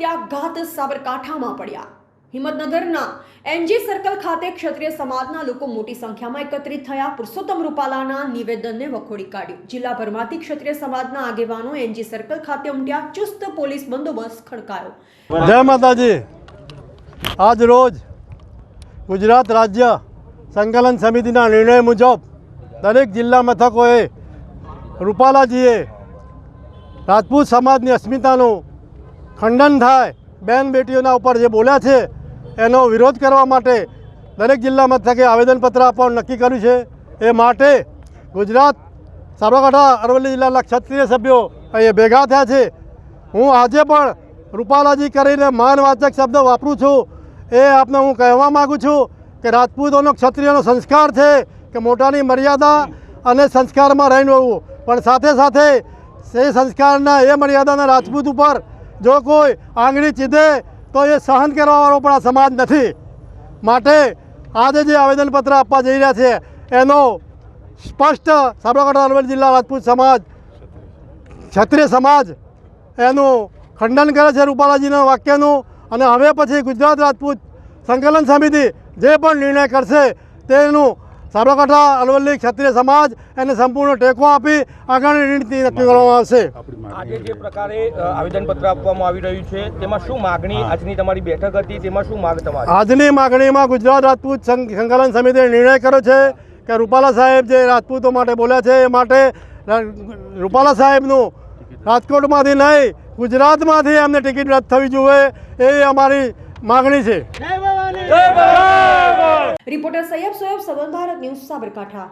પ્રત્યાઘાત સાબરકાંઠામાં પડ્યા। હિંમતનગરના NG circle ખાતે ક્ષત્રિય સમાજના લોકો મોટી સંખ્યામાં એકત્રિત થયા। પુરુષોત્તમ રૂપાલાના નિવેદનને વખોડી કાઢ્યું। જિલ્લાભરમાંથી ક્ષત્રિય સમાજના આગેવાનો એનજી સર્કલ ખાતે ઉમટ્યા। ચુસ્ત પોલીસ બંદોબસ્ત ખડકાયો। જય માતાજી। આજ રોજ ગુજરાત રાજ્ય સંકલન સમિતિના નિર્ણય મુજબ દરેક જિલ્લા મથકોએ રૂપાલાજીએ રાજપૂત સમાજની અસ્મિતાનું ખંડન થાય, બેન બેટીઓના ઉપર જે બોલ્યા છે એનો વિરોધ કરવા માટે દરેક જિલ્લા મથકે આવેદનપત્ર આપવાનું નક્કી કર્યું છે। એ માટે ગુજરાત સાબરકાંઠા અરવલ્લી જિલ્લાના ક્ષત્રિય સભ્યો અહીંયા ભેગા થયા છે। હું આજે પણ રૂપાલાજી કરીને માનવાચક શબ્દ વાપરું છું। એ આપને હું કહેવા માગું છું કે રાજપૂતોનો ક્ષત્રિયનો સંસ્કાર છે કે મોટાની મર્યાદા અને સંસ્કારમાં રહીને રહેવું, પણ સાથે સાથે એ સંસ્કારના એ મર્યાદાના રાજપૂત ઉપર જો કોઈ આંગળી ચીધે તો એ સહન કરવાવાળો પણ આ સમાજ નથી। માટે આજે જે આવેદનપત્ર આપવા જઈ રહ્યા છે એનો સ્પષ્ટ સાબરકાંઠા અરવલ્લી જિલ્લા રાજપૂત સમાજ, ક્ષત્રિય સમાજ એનું ખંડન કરે છે રૂપાલાજીના વાક્યનું। અને હવે પછી ગુજરાત રાજપૂત સંકલન સમિતિ જે પણ નિર્ણય કરશે તેનું સાબરકાંઠા અરવલ્લી ક્ષત્રિય સમાજ એને સંપૂર્ણ ટેકો આપી આગળની રણનીતિ નક્કી કરવામાં આવશે। આજે જે પ્રકારે આવેદનપત્ર આપવામાં આવી રહ્યું છે તેમાં શું માગણી, આજની તમારી બેઠક હતી તેમાં શું માગ તમારી? આજની માગણીમાં ગુજરાત રાજપૂત સંકલન સમિતિએ નિર્ણય કર્યો છે કે રૂપાલા સાહેબ જે રાજપૂતો માટે બોલ્યા છે એ માટે રૂપાલા સાહેબનું રાજકોટમાંથી નહીં ગુજરાતમાંથી એમને ટિકિટ રદ થવી જોઈએ, એ અમારી માગણી છે। રિપોર્ટર સૈયદ સોયબ, સંબંધ ભારત ન્યૂઝ, સાબરકાંઠા।